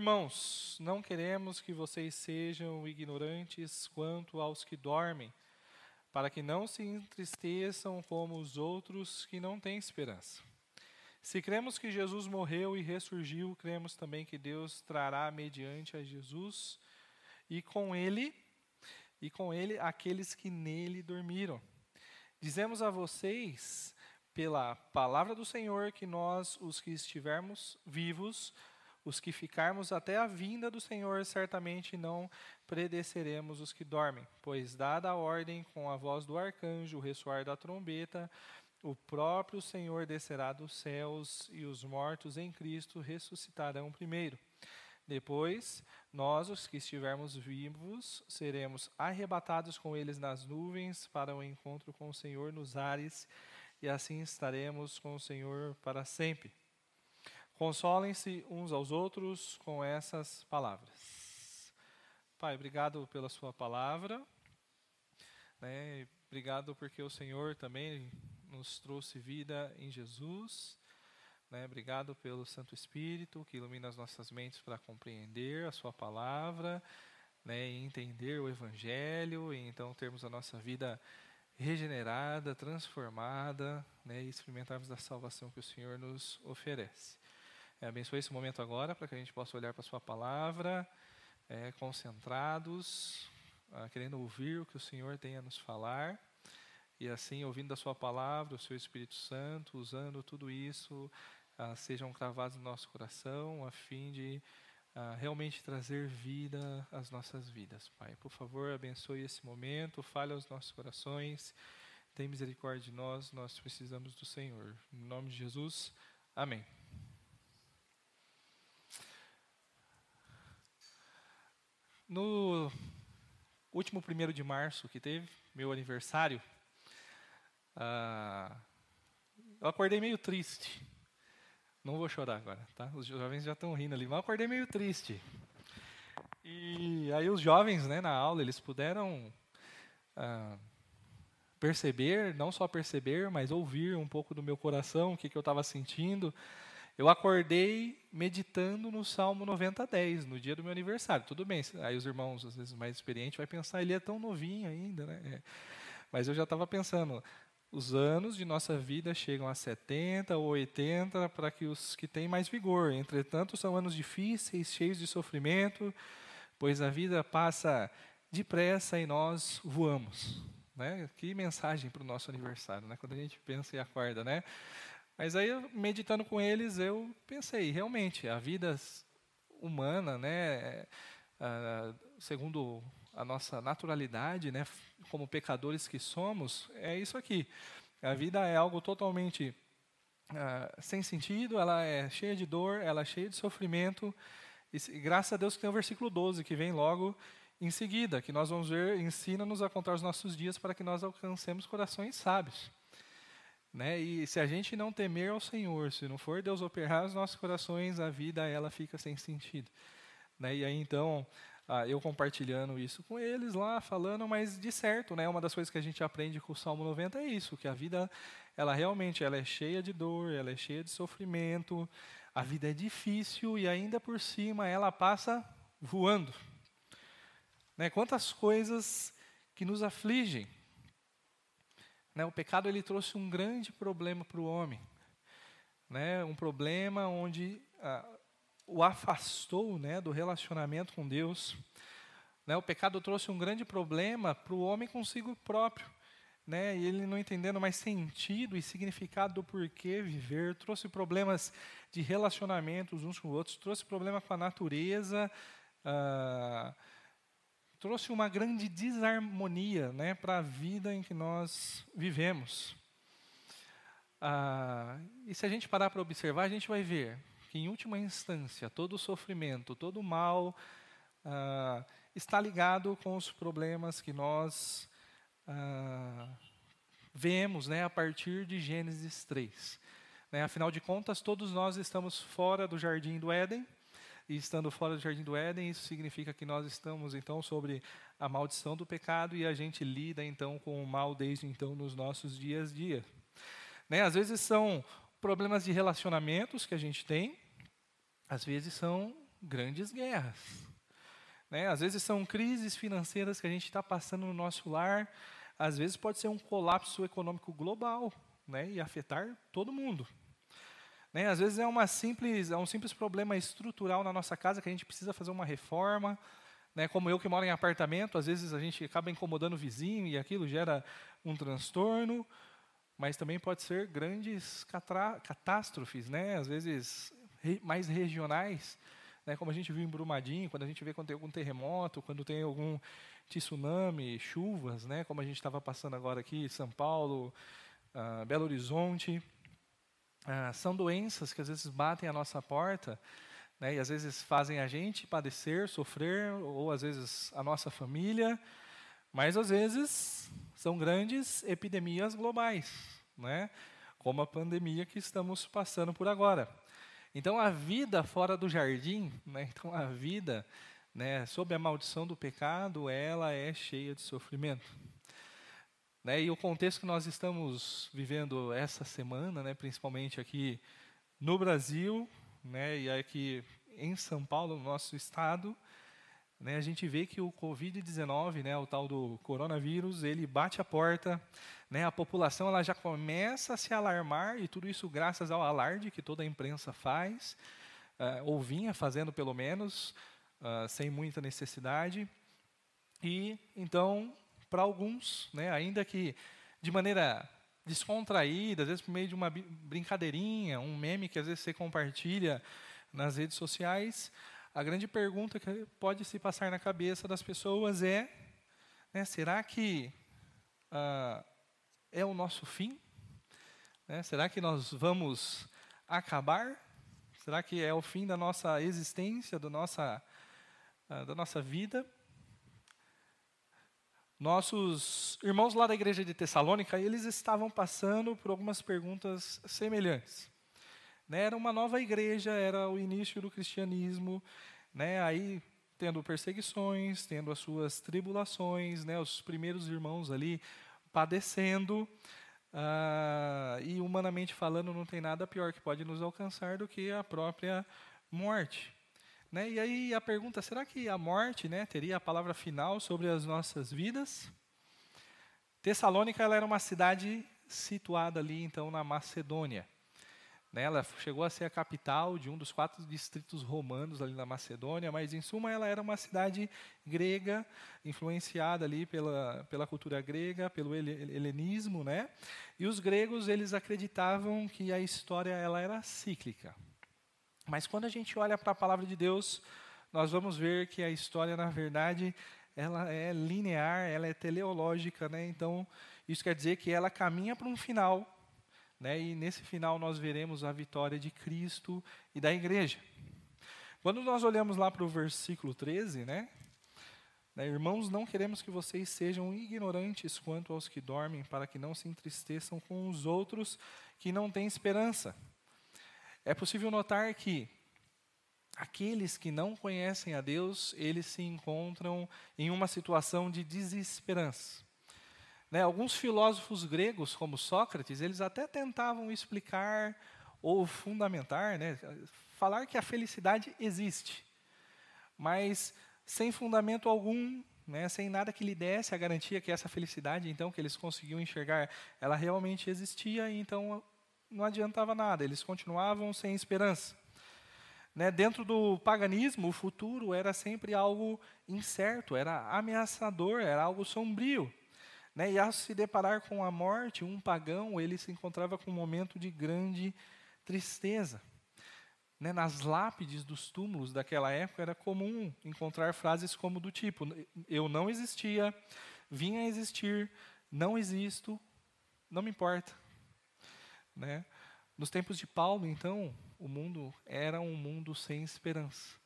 irmãos, não queremos que vocês sejam ignorantes quanto aos que dormem, para que não se entristeçam como os outros que não têm esperança. Se cremos que Jesus morreu e ressurgiu, cremos também que Deus trará mediante a Jesus e com ele aqueles que nele dormiram. Dizemos a vocês, pela palavra do Senhor, que nós, os que estivermos vivos, os que ficarmos até a vinda do Senhor, certamente não precederemos os que dormem, pois dada a ordem com a voz do arcanjo, o ressoar da trombeta, o próprio Senhor descerá dos céus e os mortos em Cristo ressuscitarão primeiro. Depois, nós, os que estivermos vivos, seremos arrebatados com eles nas nuvens para o encontro com o Senhor nos ares, e assim estaremos com o Senhor para sempre. Consolem-se uns aos outros com essas palavras. Pai, obrigado pela sua palavra, né? Obrigado porque o Senhor também nos trouxe vida em Jesus, né? Obrigado pelo Santo Espírito que ilumina as nossas mentes para compreender a sua palavra, né? E entender o Evangelho, e então termos a nossa vida regenerada, transformada, né? E experimentarmos da salvação que o Senhor nos oferece. Abençoe esse momento agora para que a gente possa olhar para a sua palavra, concentrados, querendo ouvir o que o Senhor tem a nos falar, e assim, ouvindo da sua palavra, o seu Espírito Santo, usando tudo isso, sejam cravados no nosso coração, a fim de realmente trazer vida às nossas vidas. Pai, por favor, abençoe esse momento, fale aos nossos corações, tem misericórdia de nós precisamos do Senhor. Em nome de Jesus, amém. No último 1º de março que teve, meu aniversário, eu acordei meio triste. Não vou chorar agora, tá? Os jovens já estão rindo ali, mas eu acordei meio triste. E aí os jovens, né, na aula, eles puderam perceber, não só perceber, mas ouvir um pouco do meu coração, o que eu estava sentindo. Eu acordei meditando no Salmo 90:10, no dia do meu aniversário. Tudo bem, aí os irmãos, às vezes mais experientes, vai pensar, ele é tão novinho ainda, né? Mas eu já estava pensando, os anos de nossa vida chegam a 70 ou 80 para que os que têm mais vigor. Entretanto, são anos difíceis, cheios de sofrimento, pois a vida passa depressa e nós voamos, né? Que mensagem para o nosso aniversário, né? Quando a gente pensa e acorda, né? Mas aí, meditando com eles, eu pensei, realmente, a vida humana, né, segundo a nossa naturalidade, né, como pecadores que somos, é isso aqui. A vida é algo totalmente sem sentido, ela é cheia de dor, ela é cheia de sofrimento, e graças a Deus que tem o versículo 12, que vem logo em seguida, que nós vamos ver, ensina-nos a contar os nossos dias para que nós alcancemos corações sábios. Né? E se a gente não temer ao Senhor, se não for Deus operar os nossos corações, a vida ela fica sem sentido. Né? E aí então, eu compartilhando isso com eles lá, falando, mas de certo, né? Uma das coisas que a gente aprende com o Salmo 90 é isso, que a vida ela realmente ela é cheia de dor, ela é cheia de sofrimento, a vida é difícil e ainda por cima ela passa voando. Né? Quantas coisas que nos afligem. Né, o pecado ele trouxe um grande problema para o homem, né, um problema onde o afastou, né, do relacionamento com Deus. Né, o pecado trouxe um grande problema para o homem consigo próprio, né, e ele não entendendo mais sentido e significado do porquê viver, trouxe problemas de relacionamentos uns com os outros, trouxe problema com a natureza, trouxe uma grande desarmonia, né, para a vida em que nós vivemos. E se a gente parar para observar, a gente vai ver que, em última instância, todo o sofrimento, todo o mal está ligado com os problemas que nós vemos, né, a partir de Gênesis 3. Né, afinal de contas, todos nós estamos fora do Jardim do Éden, e estando fora do Jardim do Éden, isso significa que nós estamos, então, sobre a maldição do pecado e a gente lida, então, com o mal desde, então, nos nossos dias a dia. Né? Às vezes são problemas de relacionamentos que a gente tem, às vezes são grandes guerras. Né? Às vezes são crises financeiras que a gente está passando no nosso lar, às vezes pode ser um colapso econômico global, né? E afetar todo mundo. Né? Às vezes é um simples problema estrutural na nossa casa que a gente precisa fazer uma reforma. Né? Como eu que moro em apartamento, às vezes a gente acaba incomodando o vizinho e aquilo gera um transtorno, mas também pode ser grandes catástrofes, né? Às vezes mais regionais, né? Como a gente viu em Brumadinho, quando a gente vê quando tem algum terremoto, quando tem algum tsunami, chuvas, né? Como a gente estava passando agora aqui em São Paulo, Belo Horizonte. São doenças que às vezes batem a nossa porta, né, e às vezes fazem a gente padecer, sofrer, ou às vezes a nossa família, mas às vezes são grandes epidemias globais, né, como a pandemia que estamos passando por agora. Então a vida fora do jardim, né, então a vida, né, sob a maldição do pecado, ela é cheia de sofrimento. Né, e o contexto que nós estamos vivendo essa semana, né, principalmente aqui no Brasil, né, e aqui em São Paulo, no nosso estado, né, a gente vê que o Covid-19, né, o tal do coronavírus, ele bate a porta, né, a população ela já começa a se alarmar, e tudo isso graças ao alarde que toda a imprensa faz, ou vinha fazendo pelo menos, sem muita necessidade. E então, para alguns, né, ainda que de maneira descontraída, às vezes por meio de uma brincadeirinha, um meme que às vezes você compartilha nas redes sociais, a grande pergunta que pode se passar na cabeça das pessoas é, né, será que é o nosso fim? Né, será que nós vamos acabar? Será que é o fim da nossa existência, da nossa vida? Nossos irmãos lá da igreja de Tessalônica, eles estavam passando por algumas perguntas semelhantes. Né, era uma nova igreja, era o início do cristianismo, né, aí tendo perseguições, tendo as suas tribulações, né, os primeiros irmãos ali padecendo, e humanamente falando não tem nada pior que pode nos alcançar do que a própria morte. Né? E aí a pergunta, será que a morte, né, teria a palavra final sobre as nossas vidas? Tessalônica ela era uma cidade situada ali, então, na Macedônia. Né? Ela chegou a ser a capital de um dos 4 distritos romanos ali na Macedônia, mas, em suma, ela era uma cidade grega, influenciada ali pela cultura grega, pelo helenismo. Né? E os gregos eles acreditavam que a história ela era cíclica. Mas quando a gente olha para a palavra de Deus, nós vamos ver que a história, na verdade, ela é linear, ela é teleológica, né? Então, isso quer dizer que ela caminha para um final, né? E nesse final nós veremos a vitória de Cristo e da igreja. Quando nós olhamos lá para o versículo 13, né? Irmãos, não queremos que vocês sejam ignorantes quanto aos que dormem, para que não se entristeçam com os outros que não têm esperança. É possível notar que aqueles que não conhecem a Deus, eles se encontram em uma situação de desesperança. Né? Alguns filósofos gregos, como Sócrates, eles até tentavam explicar ou fundamentar, né? Falar que a felicidade existe, mas sem fundamento algum, né? Sem nada que lhe desse a garantia que essa felicidade, então, que eles conseguiam enxergar, ela realmente existia, e então não adiantava nada, eles continuavam sem esperança. Né, dentro do paganismo, o futuro era sempre algo incerto, era ameaçador, era algo sombrio. Né, e ao se deparar com a morte, um pagão ele se encontrava com um momento de grande tristeza. Né, nas lápides dos túmulos daquela época era comum encontrar frases como do tipo: eu não existia, vim a existir, não existo, não me importa. Né? Nos tempos de Paulo, então, o mundo era um mundo sem esperança,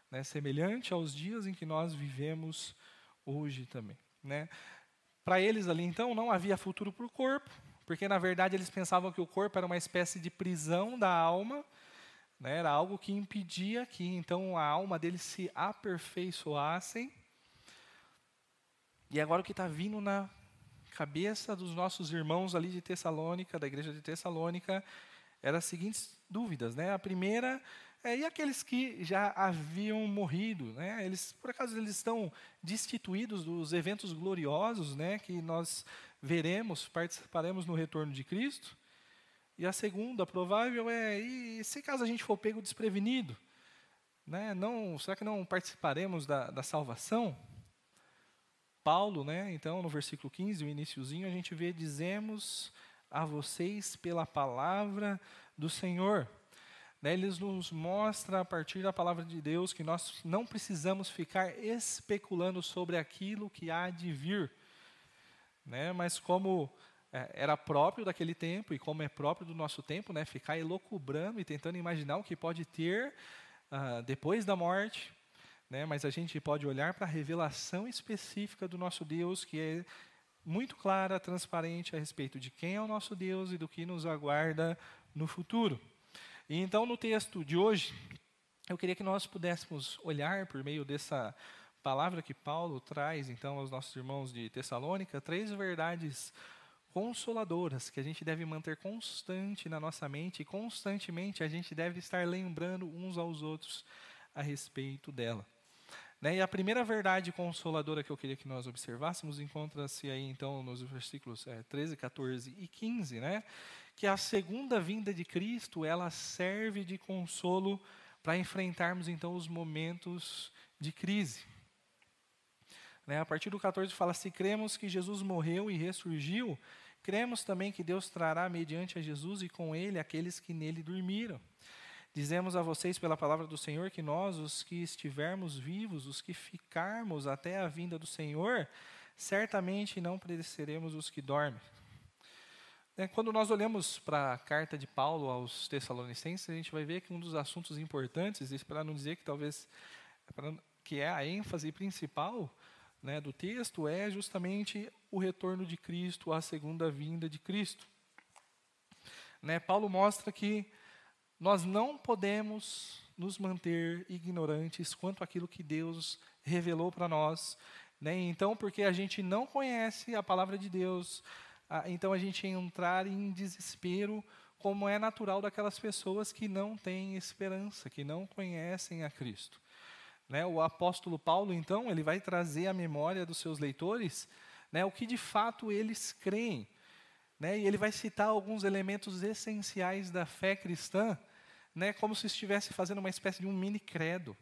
né? Semelhante aos dias em que nós vivemos hoje também. Né? Para eles ali, então, não havia futuro para o corpo, porque, na verdade, eles pensavam que o corpo era uma espécie de prisão da alma, né? Era algo que impedia que, então, a alma deles se aperfeiçoassem. E agora o que está vindo na cabeça dos nossos irmãos ali de Tessalônica, da igreja de Tessalônica, eram as seguintes dúvidas. Né? A primeira E aqueles que já haviam morrido, né? Eles, por acaso, eles estão destituídos dos eventos gloriosos, né? Que nós veremos, participaremos no retorno de Cristo. E a segunda, provável, e se caso a gente for pego desprevenido? Né? Não, será que não participaremos da salvação? Paulo, né? Então, no versículo 15, o iniciozinho, a gente vê, dizemos a vocês pela palavra do Senhor. Né? Ele nos mostra, a partir da palavra de Deus, que nós não precisamos ficar especulando sobre aquilo que há de vir. Né? Mas como era próprio daquele tempo, e como é próprio do nosso tempo, né? Ficar elucubrando e tentando imaginar o que pode ter depois da morte, né? Mas a gente pode olhar para a revelação específica do nosso Deus, que é muito clara, transparente a respeito de quem é o nosso Deus e do que nos aguarda no futuro. E então, no texto de hoje, eu queria que nós pudéssemos olhar por meio dessa palavra que Paulo traz, então, aos nossos irmãos de Tessalônica, 3 verdades consoladoras que a gente deve manter constante na nossa mente, e constantemente a gente deve estar lembrando uns aos outros a respeito dela. Né? E a primeira verdade consoladora que eu queria que nós observássemos encontra-se aí, então, nos versículos 13, 14 e 15, né? Que a segunda vinda de Cristo, ela serve de consolo para enfrentarmos, então, os momentos de crise. Né? A partir do 14 fala, se cremos que Jesus morreu e ressurgiu, cremos também que Deus trará mediante a Jesus e com ele aqueles que nele dormiram. Dizemos a vocês pela palavra do Senhor que nós, os que estivermos vivos, os que ficarmos até a vinda do Senhor, certamente não pereceremos os que dormem. Quando nós olhamos para a carta de Paulo aos Tessalonicenses, a gente vai ver que um dos assuntos importantes, e para não dizer que talvez que é a ênfase principal, né, do texto, é justamente o retorno de Cristo, a segunda vinda de Cristo. Né, Paulo mostra que nós não podemos nos manter ignorantes quanto àquilo que Deus revelou para nós. Né? Então, porque a gente não conhece a palavra de Deus, então a gente entrar em desespero, como é natural daquelas pessoas que não têm esperança, que não conhecem a Cristo. Né? O apóstolo Paulo, então, ele vai trazer à memória dos seus leitores, né, o que de fato eles creem. Né? E ele vai citar alguns elementos essenciais da fé cristã, né, como se estivesse fazendo uma espécie de um mini credo,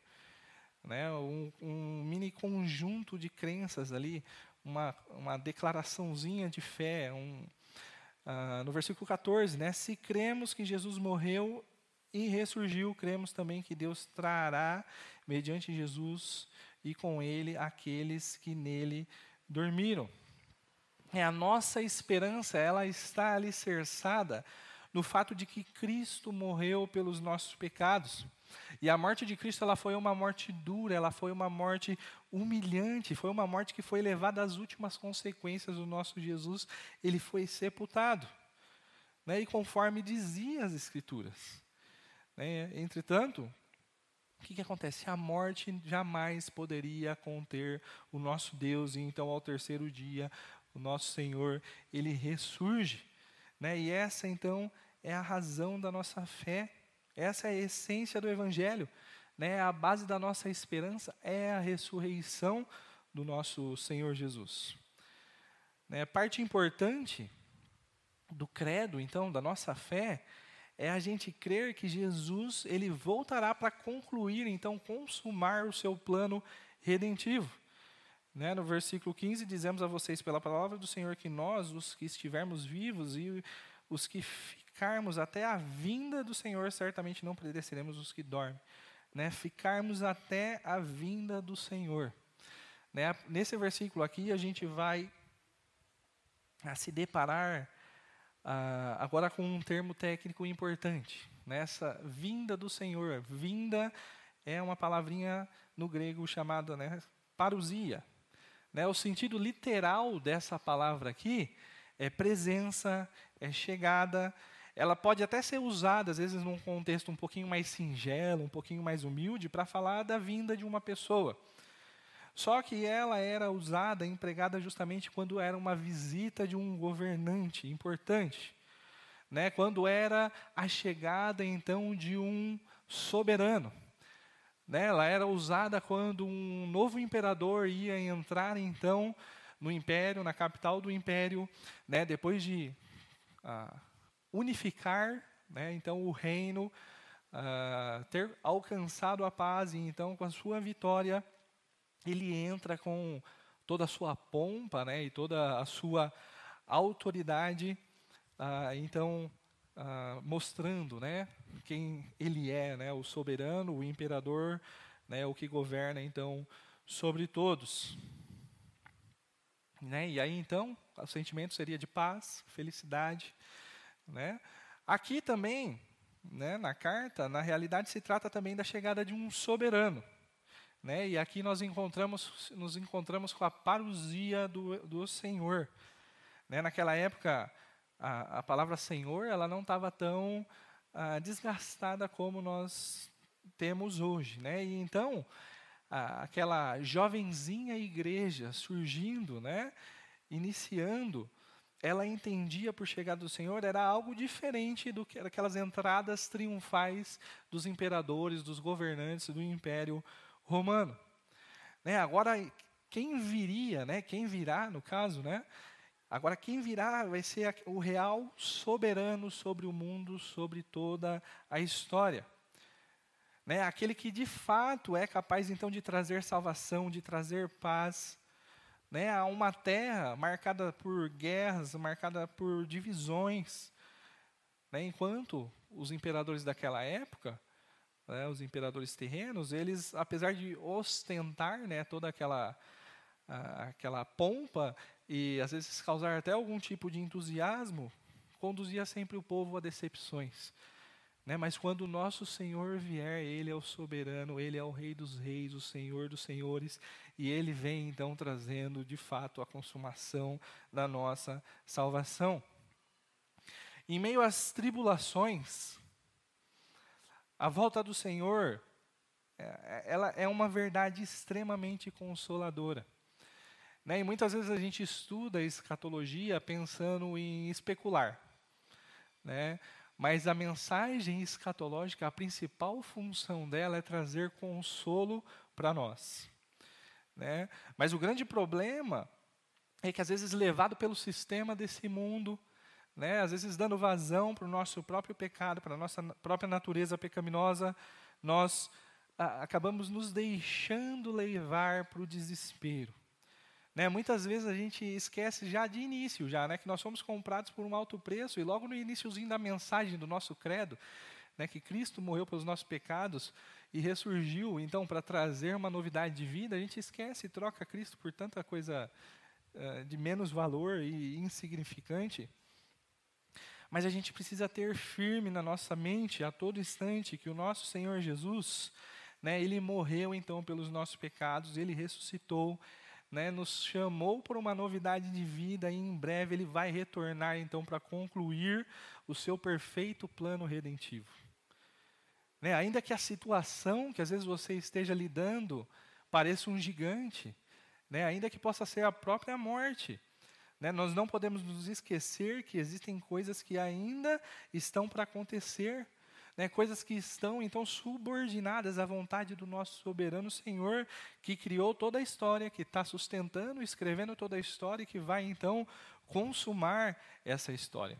né, um mini conjunto de crenças ali, uma declaraçãozinha de fé. No versículo 14, né, se cremos que Jesus morreu e ressurgiu, cremos também que Deus trará, mediante Jesus e com ele, aqueles que nele dormiram. A nossa esperança, ela está alicerçada no fato de que Cristo morreu pelos nossos pecados. E a morte de Cristo, ela foi uma morte dura, ela foi uma morte humilhante, foi uma morte que foi levada às últimas consequências do nosso Jesus. Ele foi sepultado, né, e conforme dizia as Escrituras. Né, entretanto, o que acontece? A morte jamais poderia conter o nosso Deus, e então ao terceiro dia, o nosso Senhor, ele ressurge. Né? E essa, então, é a razão da nossa fé. Essa é a essência do Evangelho. Né? A base da nossa esperança é a ressurreição do nosso Senhor Jesus. Né? Parte importante do credo, então, da nossa fé, é a gente crer que Jesus, ele voltará para concluir, então, consumar o seu plano redentivo. Né, no versículo 15, dizemos a vocês pela palavra do Senhor que nós, os que estivermos vivos e os que ficarmos até a vinda do Senhor, certamente não pereceremos os que dormem. Né, ficarmos até a vinda do Senhor. Né, nesse versículo aqui, a gente vai se deparar agora com um termo técnico importante. Nessa vinda do Senhor. Vinda é uma palavrinha no grego chamada, né, parousia. Né, o sentido literal dessa palavra aqui é presença, é chegada. Ela pode até ser usada, às vezes, num contexto um pouquinho mais singelo, um pouquinho mais humilde, para falar da vinda de uma pessoa. Só que ela era usada, empregada justamente quando era uma visita de um governante importante. Né, quando era a chegada, então, de um soberano. Né? Ela era usada quando um novo imperador ia entrar, então, no império, na capital do império, né? Depois de unificar, né? Então, o reino, ter alcançado a paz, e então, com a sua vitória, ele entra com toda a sua pompa, né? E toda a sua autoridade, então, mostrando, né? Quem ele é, né? O soberano, o imperador, né? O que governa, então, sobre todos. Né? E aí, então, o sentimento seria de paz, felicidade. Né? Aqui também, né, na carta, na realidade, se trata também da chegada de um soberano. Né? E aqui nos encontramos com a parousia do Senhor. Né? Naquela época, a palavra Senhor ela não estava tão desgastada como nós temos hoje. Né? E então, aquela jovenzinha igreja surgindo, né, iniciando, ela entendia por chegada do Senhor era algo diferente do que aquelas entradas triunfais dos imperadores, dos governantes do Império Romano. Né, agora, quem viria, né, quem virá, no caso, né, agora quem virá vai ser o real soberano sobre o mundo, sobre toda a história. Né, aquele que de fato é capaz então de trazer salvação, de trazer paz, né, a uma terra marcada por guerras, marcada por divisões. Né, enquanto os imperadores daquela época, né, os imperadores terrenos, eles, apesar de ostentar, né, toda aquela pompa e às vezes causar até algum tipo de entusiasmo, conduzia sempre o povo a decepções. Né, mas quando o nosso Senhor vier, Ele é o soberano, Ele é o Rei dos reis, o Senhor dos senhores, e Ele vem então trazendo de fato a consumação da nossa salvação. Em meio às tribulações, a volta do Senhor, ela é uma verdade extremamente consoladora. Né, e muitas vezes a gente estuda a escatologia pensando em especular. Né? Mas a mensagem escatológica, a principal função dela é trazer consolo para nós. Né? Mas o grande problema é que, às vezes, levado pelo sistema desse mundo, né, às vezes dando vazão para o nosso próprio pecado, para a nossa própria natureza pecaminosa, nós acabamos nos deixando levar para o desespero. Né, muitas vezes a gente esquece já de início, né, que nós fomos comprados por um alto preço, e logo no iniciozinho da mensagem do nosso credo, né, que Cristo morreu pelos nossos pecados e ressurgiu, então, para trazer uma novidade de vida, a gente esquece e troca Cristo por tanta coisa de menos valor e insignificante. Mas a gente precisa ter firme na nossa mente, a todo instante, que o nosso Senhor Jesus, né, Ele morreu, então, pelos nossos pecados, Ele ressuscitou, né, nos chamou por uma novidade de vida, e em breve Ele vai retornar, então, para concluir o seu perfeito plano redentivo. Né, ainda que a situação que às vezes você esteja lidando pareça um gigante, né, ainda que possa ser a própria morte, né, nós não podemos nos esquecer que existem coisas que ainda estão para acontecer, né, coisas que estão, então, subordinadas à vontade do nosso soberano Senhor, que criou toda a história, que está sustentando, escrevendo toda a história, e que vai, então, consumar essa história.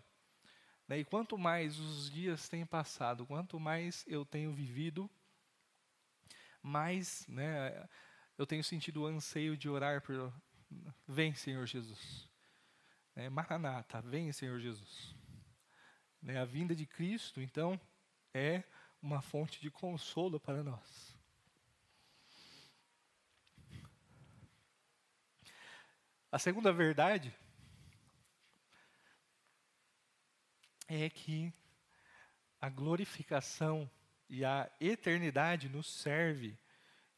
Né, e quanto mais os dias têm passado, quanto mais eu tenho vivido, mais, né, eu tenho sentido o anseio de orar por, vem, Senhor Jesus. Maranata, vem, Senhor Jesus. Né, a vinda de Cristo, então, é uma fonte de consolo para nós. A segunda verdade é que a glorificação e a eternidade nos serve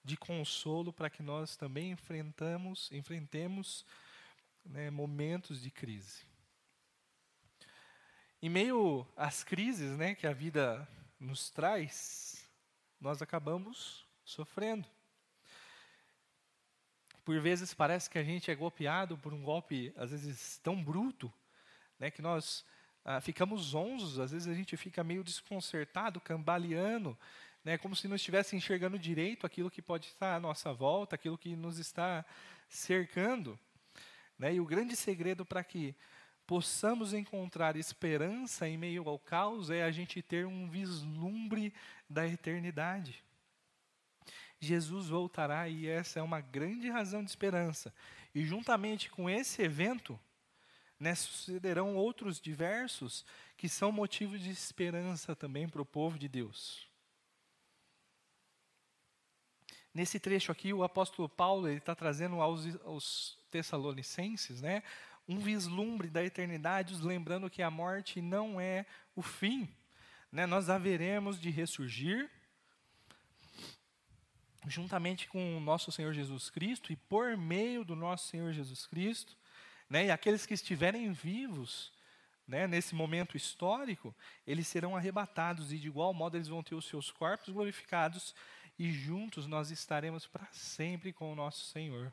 de consolo para que nós também enfrentemos, né, momentos de crise. Em meio às crises, né, que a vida nos traz, nós acabamos sofrendo. Por vezes parece que a gente é golpeado por um golpe, às vezes, tão bruto, né, que nós ficamos zonzos, às vezes a gente fica meio desconcertado, cambaleando, né, como se não estivesse enxergando direito aquilo que pode estar à nossa volta, aquilo que nos está cercando. Né? E o grande segredo para que possamos encontrar esperança em meio ao caos é a gente ter um vislumbre da eternidade. Jesus voltará e essa é uma grande razão de esperança. E juntamente com esse evento, né, sucederão outros diversos que são motivos de esperança também para o povo de Deus. Nesse trecho aqui, o apóstolo Paulo está trazendo aos Tessalonicenses, né, um vislumbre da eternidade, os lembrando que a morte não é o fim. Né, nós haveremos de ressurgir juntamente com o nosso Senhor Jesus Cristo e por meio do nosso Senhor Jesus Cristo, né, e aqueles que estiverem vivos, né, nesse momento histórico, eles serão arrebatados e de igual modo eles vão ter os seus corpos glorificados e juntos nós estaremos para sempre com o nosso Senhor.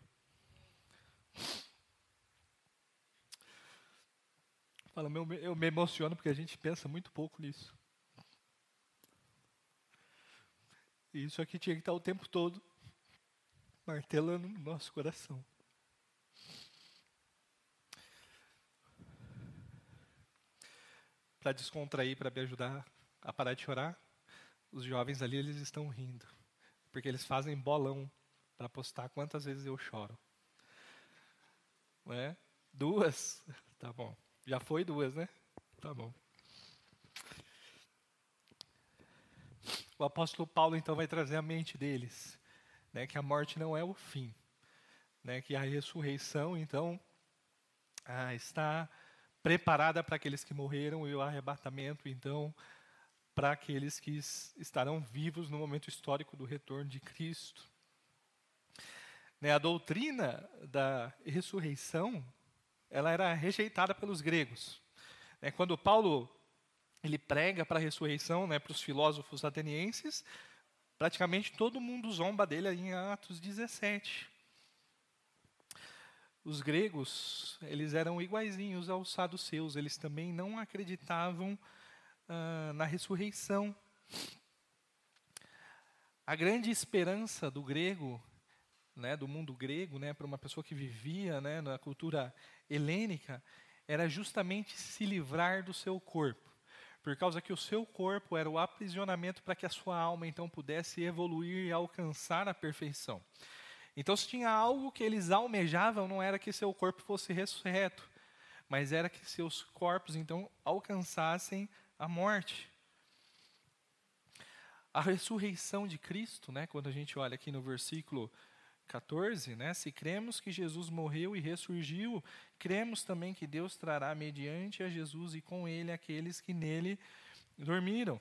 Eu me emociono porque a gente pensa muito pouco nisso. E isso aqui tinha que estar o tempo todo martelando no nosso coração. Para descontrair, para me ajudar a parar de chorar, os jovens ali, eles estão rindo. Porque eles fazem bolão para postar quantas vezes eu choro. Não é? 2? Tá bom. Já foi 2, né? Tá bom. O apóstolo Paulo, então, vai trazer à mente deles, né, que a morte não é o fim. Né, que a ressurreição, então, está preparada para aqueles que morreram e o arrebatamento, então, para aqueles que estarão vivos no momento histórico do retorno de Cristo. Né, a doutrina da ressurreição, ela era rejeitada pelos gregos. Né, quando Paulo ele prega para a ressurreição, né, para os filósofos atenienses, praticamente todo mundo zomba dele em Atos 17. Os gregos, eles eram iguaizinhos aos saduceus, eles também não acreditavam na ressurreição. A grande esperança do grego, né, do mundo grego, né, para uma pessoa que vivia, né, na cultura helênica, era justamente se livrar do seu corpo. Por causa que o seu corpo era o aprisionamento para que a sua alma, então, pudesse evoluir e alcançar a perfeição. Então, se tinha algo que eles almejavam, não era que seu corpo fosse ressurreto, mas era que seus corpos, então, alcançassem a morte. A ressurreição de Cristo, né, quando a gente olha aqui no versículo 14, né, se cremos que Jesus morreu e ressurgiu, cremos também que Deus trará mediante a Jesus e com ele aqueles que nele dormiram.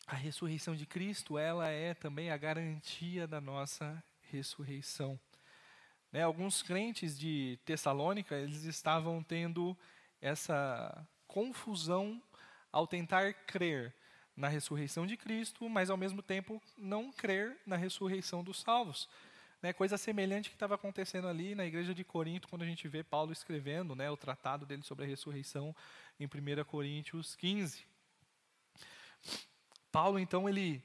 A ressurreição de Cristo, ela é também a garantia da nossa ressurreição. Né, alguns crentes de Tessalônica, eles estavam tendo essa confusão ao tentar crer na ressurreição de Cristo, mas ao mesmo tempo não crer na ressurreição dos salvos. Né, coisa semelhante que estava acontecendo ali na igreja de Corinto, quando a gente vê Paulo escrevendo, né, o tratado dele sobre a ressurreição em 1 Coríntios 15. Paulo, então, ele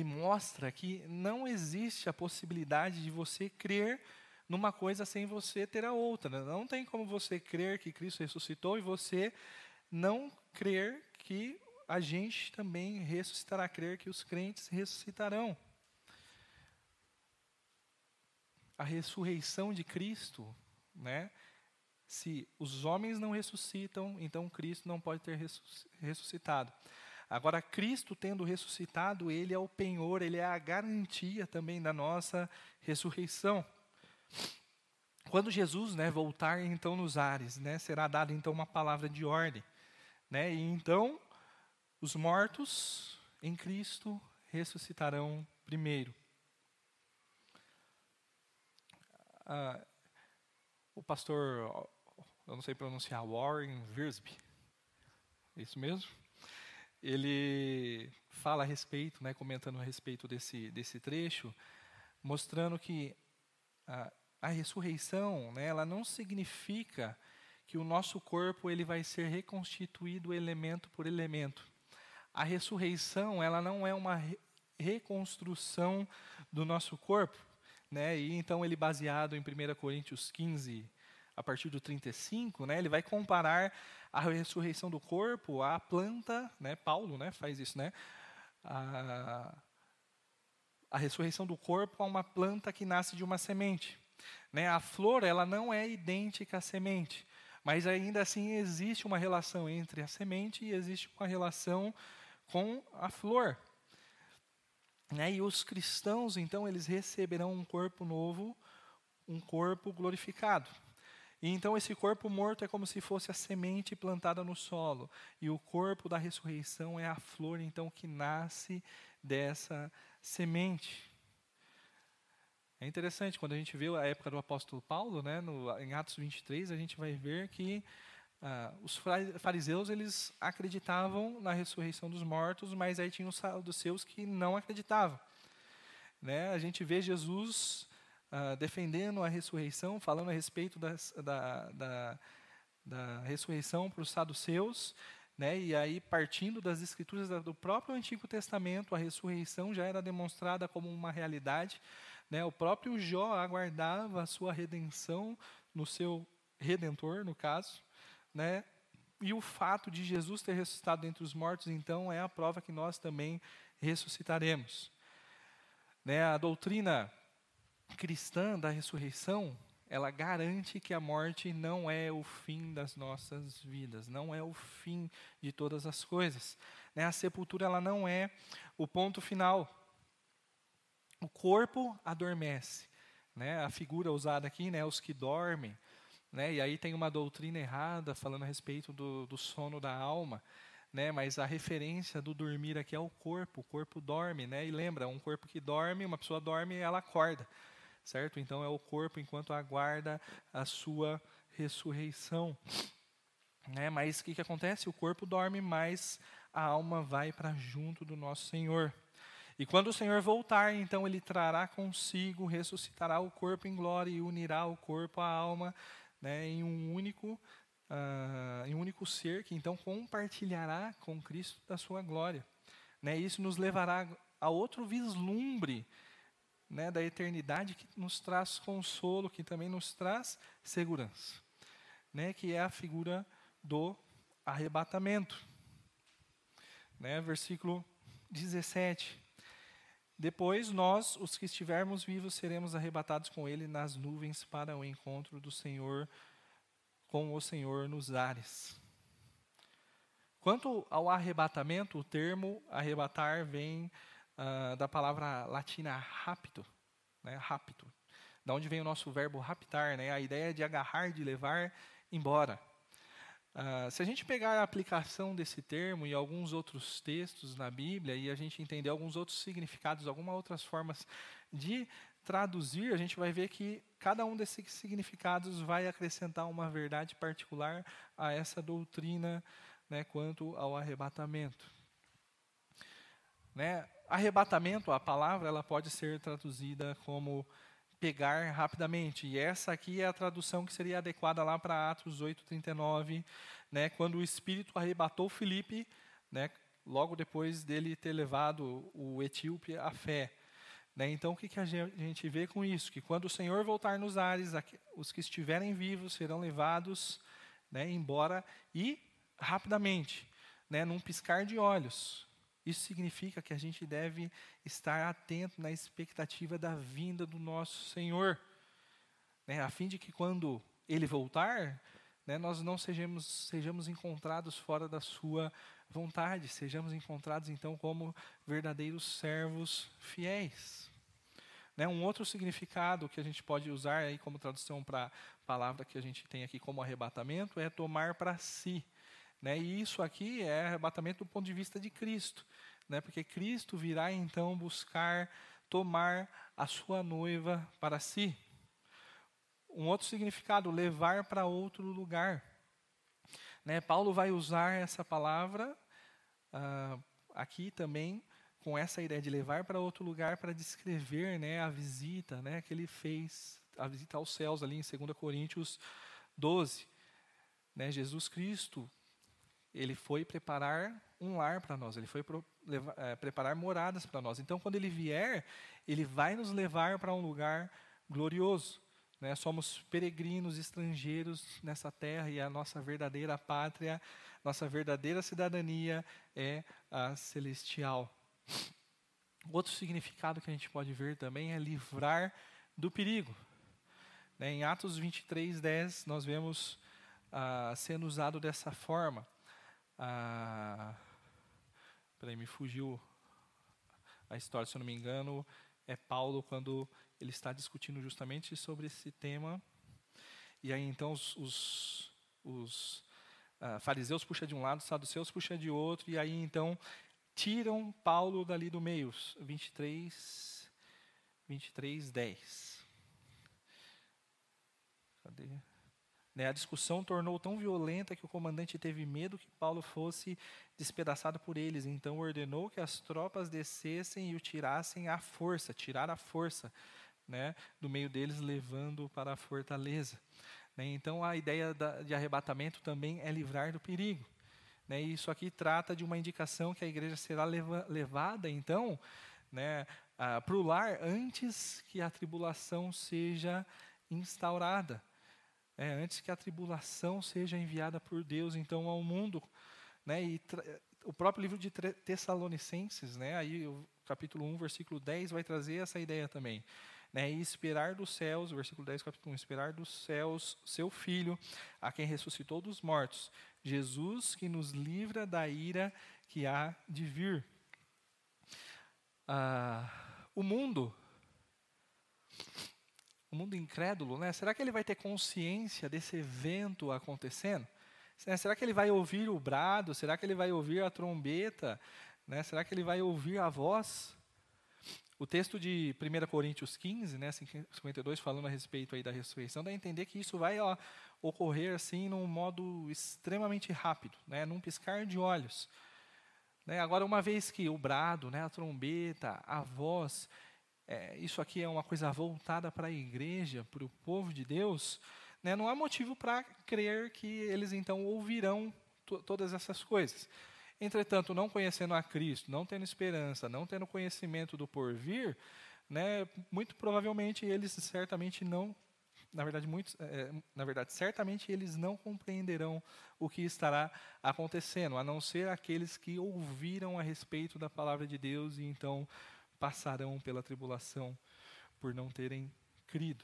mostra que não existe a possibilidade de você crer numa coisa sem você ter a outra. Né? Não tem como você crer que Cristo ressuscitou e você não crer que a gente também ressuscitará, crer que os crentes ressuscitarão. A ressurreição de Cristo, né? Se os homens não ressuscitam, então Cristo não pode ter ressuscitado. Agora, Cristo tendo ressuscitado, Ele é o penhor, Ele é a garantia também da nossa ressurreição. Quando Jesus, né, voltar então nos ares, né, será dada então uma palavra de ordem. Né, e então, os mortos em Cristo ressuscitarão primeiro. O pastor, eu não sei pronunciar, Warren Wiersbe, é isso mesmo? Ele fala a respeito, né, comentando a respeito desse trecho, mostrando que a ressurreição, né, ela não significa que o nosso corpo ele vai ser reconstituído elemento por elemento. a ressurreição, ela não é uma reconstrução do nosso corpo, né? E então ele, baseado em 1 Coríntios 15, a partir do 35, né, ele vai comparar a ressurreição do corpo à planta, né? Paulo, né, faz isso, né? A ressurreição do corpo a uma planta que nasce de uma semente, né? A flor, ela não é idêntica à semente, mas ainda assim existe uma relação entre a semente e existe uma relação com a flor, né? E os cristãos, então, eles receberão um corpo novo, um corpo glorificado. E então esse corpo morto é como se fosse a semente plantada no solo, e o corpo da ressurreição é a flor, então, que nasce dessa semente. É interessante, quando a gente vê a época do apóstolo Paulo, né, em Atos 23, a gente vai ver que os fariseus, eles acreditavam na ressurreição dos mortos, mas aí tinha os saduceus que não acreditavam, né? A gente vê Jesus defendendo a ressurreição, falando a respeito da ressurreição para os saduceus, né? E aí, partindo das escrituras do próprio Antigo Testamento, a ressurreição já era demonstrada como uma realidade, né? O próprio Jó aguardava a sua redenção no seu Redentor, no caso, né? E o fato de Jesus ter ressuscitado dentre os mortos, então, é a prova que nós também ressuscitaremos, né? A doutrina cristã da ressurreição, ela garante que a morte não é o fim das nossas vidas, não é o fim de todas as coisas, né? A sepultura, ela não é o ponto final. O corpo adormece, né? A figura usada aqui, né, os que dormem, né? E aí tem uma doutrina errada falando a respeito do sono da alma, né? Mas a referência do dormir aqui é o corpo dorme, né? E lembra, um corpo que dorme, uma pessoa dorme, ela acorda, certo? Então é o corpo enquanto aguarda a sua ressurreição, né? Mas o que acontece? O corpo dorme, mas a alma vai para junto do nosso Senhor. E quando o Senhor voltar, então Ele trará consigo, ressuscitará o corpo em glória e unirá o corpo à alma, né, em um único ser, que então compartilhará com Cristo da sua glória, né? Isso nos levará a outro vislumbre, né, da eternidade, que nos traz consolo, que também nos traz segurança, né, que é a figura do arrebatamento, né? Versículo 17. Depois nós, os que estivermos vivos, seremos arrebatados com Ele nas nuvens para o encontro do Senhor, com o Senhor nos ares. Quanto ao arrebatamento, o termo arrebatar vem da palavra latina rapto, né? Rapto, da onde vem o nosso verbo raptar, né? A ideia de agarrar, de levar embora. Se a gente pegar a aplicação desse termo e alguns outros textos na Bíblia e a gente entender alguns outros significados, algumas outras formas de traduzir, a gente vai ver que cada um desses significados vai acrescentar uma verdade particular a essa doutrina, né, quanto ao arrebatamento. Né? Arrebatamento, a palavra, ela pode ser traduzida como pegar rapidamente. E essa aqui é a tradução que seria adequada lá para Atos 8:39, né, quando o Espírito arrebatou Filipe, né, logo depois dele ter levado o etíope à fé. Né? Então, o que a gente vê com isso? Que quando o Senhor voltar nos ares, os que estiverem vivos serão levados, né, embora, e rapidamente, né, num piscar de olhos. Isso significa que a gente deve estar atento na expectativa da vinda do nosso Senhor, né, a fim de que quando Ele voltar, né, nós não sejamos encontrados fora da sua vontade, sejamos encontrados então como verdadeiros servos fiéis. Né, um outro significado que a gente pode usar aí como tradução para a palavra que a gente tem aqui como arrebatamento é tomar para si. Né, e isso aqui é arrebatamento do ponto de vista de Cristo, né, porque Cristo virá então buscar tomar a sua noiva para si. Um outro significado, levar para outro lugar. Né, Paulo vai usar essa palavra aqui também, com essa ideia de levar para outro lugar para descrever, né, a visita, né, que ele fez, a visita aos céus ali em 2 Coríntios 12. Né, Jesus Cristo, ele foi preparar um lar para nós, ele foi preparar moradas para nós. Então, quando ele vier, ele vai nos levar para um lugar glorioso. Né? Somos peregrinos, estrangeiros nessa terra, e a nossa verdadeira pátria, nossa verdadeira cidadania é a celestial. Outro significado que a gente pode ver também é livrar do perigo. Né? Em Atos 23:10, nós vemos sendo usado dessa forma. Peraí, me fugiu a história, se eu não me engano, é Paulo quando ele está discutindo justamente sobre esse tema. E aí então os fariseus puxam de um lado, os saduceus puxam de outro, e aí então tiram Paulo dali do meio. 23:10. Cadê? A discussão tornou tão violenta que o comandante teve medo que Paulo fosse despedaçado por eles. Então ordenou que as tropas descessem e o tirassem à força, tirar à força, né, do meio deles, levando para a fortaleza. Né? Então a ideia de arrebatamento também é livrar do perigo. Né? E isso aqui trata de uma indicação que a igreja será levada, então, né, para o lar antes que a tribulação seja instaurada. Antes que a tribulação seja enviada por Deus, então, ao mundo. Né? E o próprio livro de Tessalonicenses, né? Aí o capítulo 1, versículo 10, vai trazer essa ideia também. Né? E esperar dos céus, versículo 10, capítulo 1, esperar dos céus seu Filho, a quem ressuscitou dos mortos, Jesus, que nos livra da ira que há de vir. O mundo incrédulo, né? Será que ele vai ter consciência desse evento acontecendo? Será que ele vai ouvir o brado? Será que ele vai ouvir a trombeta? Né? Será que ele vai ouvir a voz? O texto de 1 Coríntios 15, né, 52, falando a respeito aí da ressurreição, dá a entender que isso vai ocorrer assim num modo extremamente rápido, né, num piscar de olhos. Né? Agora, uma vez que o brado, né, a trombeta, a voz, isso aqui é uma coisa voltada para a igreja, para o povo de Deus, né, não há motivo para crer que eles então ouvirão todas essas coisas. Entretanto, não conhecendo a Cristo, não tendo esperança, não tendo conhecimento do porvir, né, muito provavelmente eles certamente não, certamente eles não compreenderão o que estará acontecendo, a não ser aqueles que ouviram a respeito da palavra de Deus e então passarão pela tribulação por não terem crido.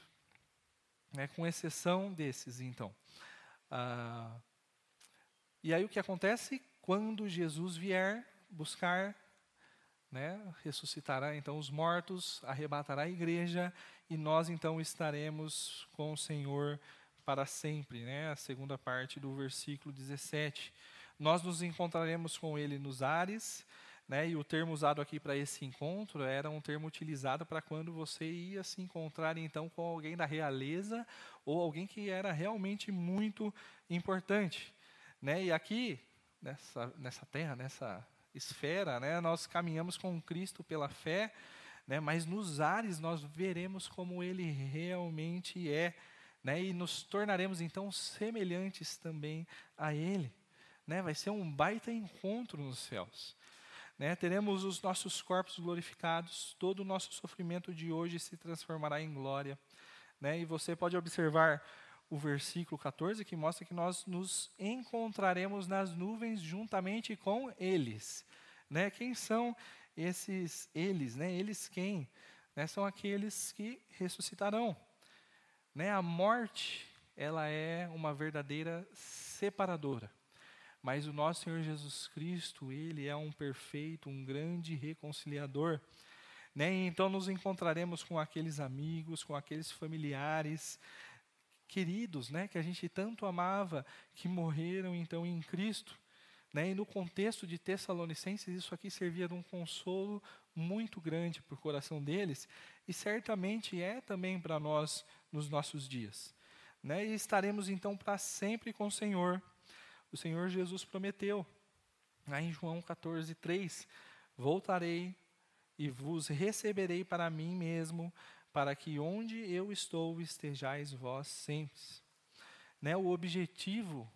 Com exceção desses, então. E aí o que acontece? Quando Jesus vier buscar, né, ressuscitará então os mortos, arrebatará a igreja, e nós então estaremos com o Senhor para sempre. Né? A segunda parte do versículo 17. Nós nos encontraremos com Ele nos ares. Né, e o termo usado aqui para esse encontro era um termo utilizado para quando você ia se encontrar então com alguém da realeza ou alguém que era realmente muito importante. Né, e aqui, nessa terra, nessa esfera, né, nós caminhamos com Cristo pela fé, né, mas nos ares nós veremos como Ele realmente é, né, e nos tornaremos então semelhantes também a Ele. Né, vai ser um baita encontro nos céus. Né, teremos os nossos corpos glorificados, todo o nosso sofrimento de hoje se transformará em glória. Né, e você pode observar o versículo 14, que mostra que nós nos encontraremos nas nuvens juntamente com eles. Né, quem são esses eles? Né, eles quem? Né, são aqueles que ressuscitarão. Né, a morte, ela é uma verdadeira separadora. Mas o nosso Senhor Jesus Cristo, Ele é um perfeito, um grande reconciliador. Né? E então nos encontraremos com aqueles amigos, com aqueles familiares queridos, né, que a gente tanto amava, que morreram então em Cristo. Né? E no contexto de Tessalonicenses, isso aqui servia de um consolo muito grande para o coração deles, e certamente é também para nós nos nossos dias. Né? E estaremos então para sempre com o Senhor. O Senhor Jesus prometeu, lá em João 14:3, voltarei e vos receberei para mim mesmo, para que onde eu estou estejais vós sempre. Né, o objetivo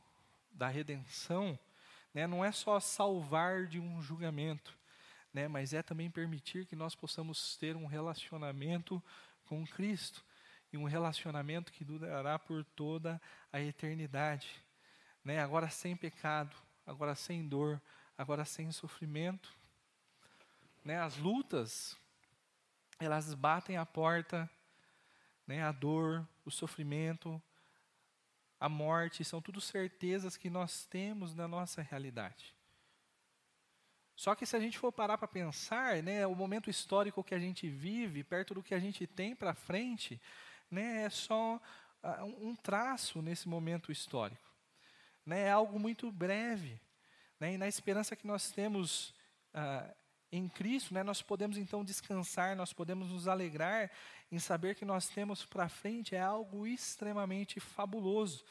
da redenção, né? Não é só salvar de um julgamento, né? Mas é também permitir que nós possamos ter um relacionamento com Cristo, e um relacionamento que durará por toda a eternidade, né? Agora sem pecado, agora sem dor, agora sem sofrimento, né? As lutas, elas batem a porta, né? A dor, o sofrimento, a morte, são tudo certezas que nós temos na nossa realidade. Só que se a gente for parar para pensar, né, o momento histórico que a gente vive, perto do que a gente tem para frente, né, é só um traço nesse momento histórico. Né, é algo muito breve. Né, e na esperança que nós temos em Cristo, né, nós podemos então descansar, nós podemos nos alegrar em saber que nós temos para frente é algo extremamente fabuloso.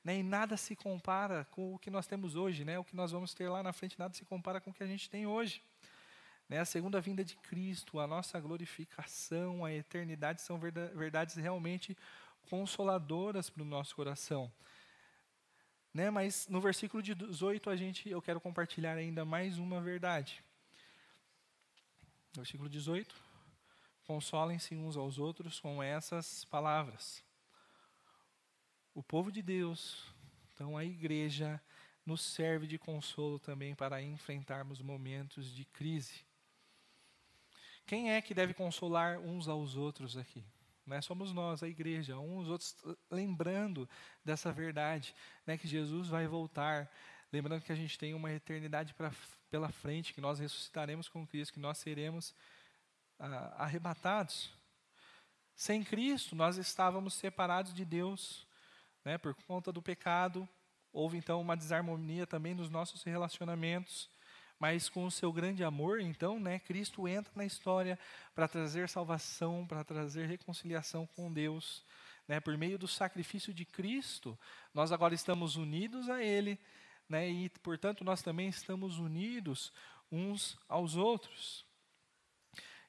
Né, e nada se compara com o que nós temos hoje, né, o que nós vamos ter lá na frente, nada se compara com o que a gente tem hoje. Né, a segunda vinda de Cristo, a nossa glorificação, a eternidade são verdades realmente consoladoras para o nosso coração. Né, mas no versículo 18 eu quero compartilhar ainda mais uma verdade. Versículo 18: consolem-se uns aos outros com essas palavras. O povo de Deus, então a igreja, nos serve de consolo também para enfrentarmos momentos de crise. Quem é que deve consolar uns aos outros aqui? Né? Somos nós, a igreja, uns outros, lembrando dessa verdade, né, que Jesus vai voltar, lembrando que a gente tem uma eternidade pela frente, que nós ressuscitaremos com Cristo, que nós seremos arrebatados. Sem Cristo, nós estávamos separados de Deus, né, por conta do pecado. Houve então uma desarmonia também nos nossos relacionamentos, mas com o seu grande amor, então, né, Cristo entra na história para trazer salvação, para trazer reconciliação com Deus. Né, por meio do sacrifício de Cristo, nós agora estamos unidos a Ele, né, e, portanto, nós também estamos unidos uns aos outros.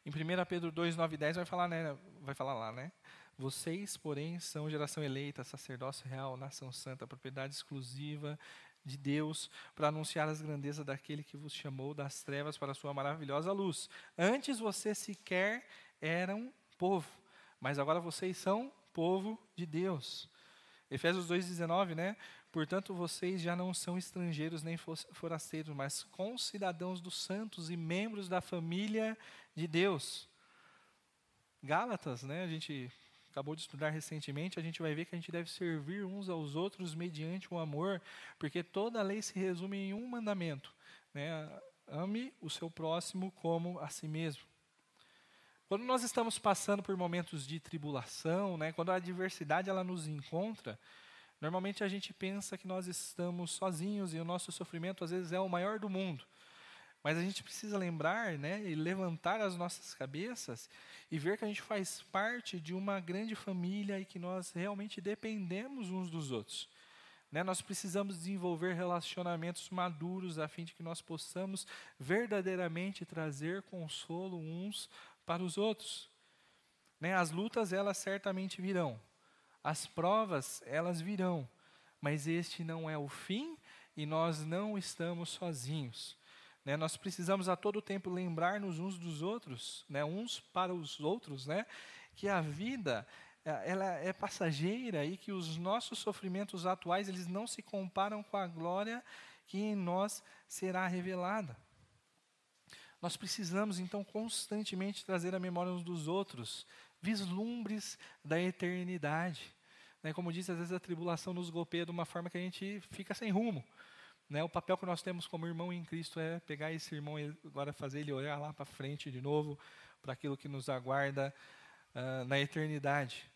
Em 1 Pedro 2, 9 e 10 vai falar lá, né? Vocês, porém, são geração eleita, sacerdócio real, nação santa, propriedade exclusiva de Deus, para anunciar as grandezas daquele que vos chamou das trevas para a sua maravilhosa luz. Antes vocês sequer eram povo, mas agora vocês são povo de Deus. Efésios 2,19, né? Portanto, vocês já não são estrangeiros nem forasteiros, mas concidadãos dos santos e membros da família de Deus. Gálatas, né? A gente acabou de estudar recentemente, a gente vai ver que a gente deve servir uns aos outros mediante o amor, porque toda a lei se resume em um mandamento, né? Ame o seu próximo como a si mesmo. Quando nós estamos passando por momentos de tribulação, né, quando a adversidade ela nos encontra, normalmente a gente pensa que nós estamos sozinhos e o nosso sofrimento às vezes é o maior do mundo. Mas a gente precisa lembrar, né, e levantar as nossas cabeças e ver que a gente faz parte de uma grande família e que nós realmente dependemos uns dos outros. Né, nós precisamos desenvolver relacionamentos maduros a fim de que nós possamos verdadeiramente trazer consolo uns para os outros. Né, as lutas, elas certamente virão. As provas, elas virão. Mas este não é o fim e nós não estamos sozinhos. Né, nós precisamos a todo tempo lembrar-nos uns dos outros, né, uns para os outros, né, que a vida ela é passageira e que os nossos sofrimentos atuais eles não se comparam com a glória que em nós será revelada. Nós precisamos, então, constantemente trazer à memória uns dos outros vislumbres da eternidade. Né, como disse, às vezes a tribulação nos golpeia de uma forma que a gente fica sem rumo. Né, o papel que nós temos como irmão em Cristo é pegar esse irmão e agora fazer ele olhar lá para frente de novo, para aquilo que nos aguarda na eternidade.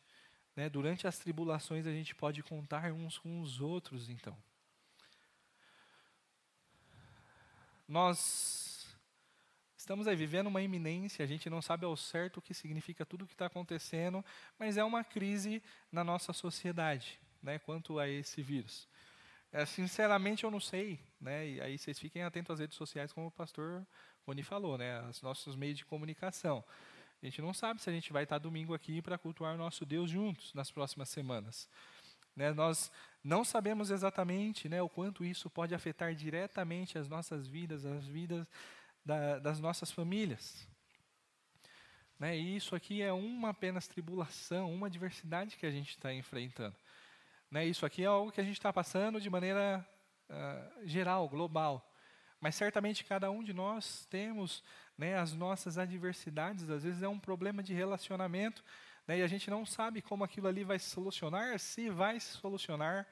Né, durante as tribulações a gente pode contar uns com os outros, então. Nós estamos aí vivendo uma iminência, a gente não sabe ao certo o que significa tudo o que está acontecendo, mas é uma crise na nossa sociedade, né, quanto a esse vírus. Sinceramente, eu não sei, né, e aí vocês fiquem atentos às redes sociais, como o pastor Rony falou, né, os nossos meios de comunicação. A gente não sabe se a gente vai estar domingo aqui para cultuar o nosso Deus juntos nas próximas semanas. Né, nós Não sabemos exatamente, né, o quanto isso pode afetar diretamente as nossas vidas, as vidas das nossas famílias. Né, e isso aqui é uma apenas tribulação, uma adversidade que a gente está enfrentando. Né, isso aqui é algo que a gente está passando de maneira geral, global. Mas certamente cada um de nós temos, né, as nossas adversidades. Às vezes é um problema de relacionamento, né, e a gente não sabe como aquilo ali vai se solucionar, se vai se solucionar.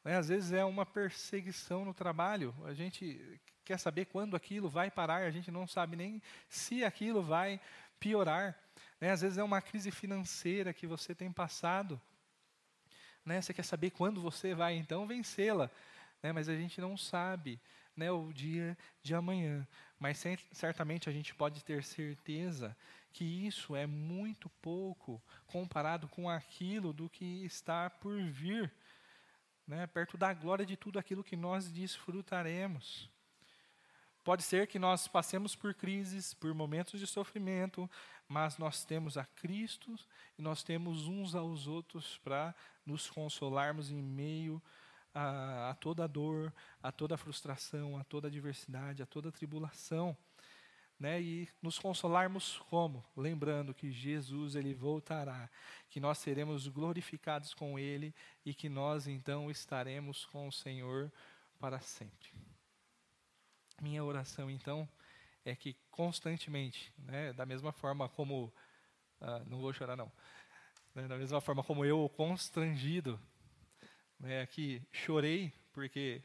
Né, às vezes é uma perseguição no trabalho, a gente quer saber quando aquilo vai parar, a gente não sabe nem se aquilo vai piorar. Né, às vezes é uma crise financeira que você tem passado, né, você quer saber quando você vai então vencê-la, né, mas a gente não sabe, né, o dia de amanhã. Mas certamente a gente pode ter certeza que isso é muito pouco comparado com aquilo do que está por vir, né, perto da glória de tudo aquilo que nós desfrutaremos. Pode ser que nós passemos por crises, por momentos de sofrimento, mas nós temos a Cristo e nós temos uns aos outros para nos consolarmos em meio a toda dor, a toda frustração, a toda adversidade, a toda tribulação. Né, e nos consolarmos como? Lembrando que Jesus ele voltará, que nós seremos glorificados com Ele e que nós então estaremos com o Senhor para sempre. Minha oração então é que constantemente, né, da mesma forma como, não vou chorar não, né, da mesma forma como eu constrangido, né, que chorei porque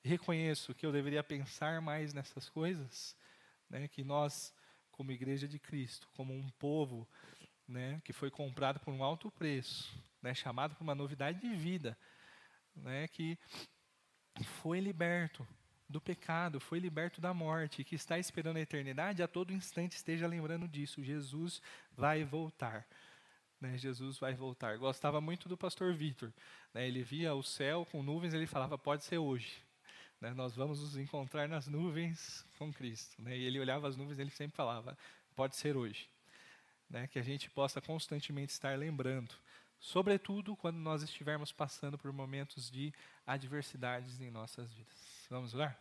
reconheço que eu deveria pensar mais nessas coisas, né, que nós, como Igreja de Cristo, como um povo, né, que foi comprado por um alto preço, né, chamado por uma novidade de vida, né, que foi liberto do pecado, foi liberto da morte, e que está esperando a eternidade, a todo instante esteja lembrando disso. Jesus vai voltar. Né, Jesus vai voltar. Gostava muito do pastor Vitor. Né, ele via o céu com nuvens, ele falava, pode ser hoje. Né, nós vamos nos encontrar nas nuvens com Cristo. Né, e ele olhava as nuvens e ele sempre falava, pode ser hoje. Né, que a gente possa constantemente estar lembrando, sobretudo quando nós estivermos passando por momentos de adversidades em nossas vidas. Vamos orar?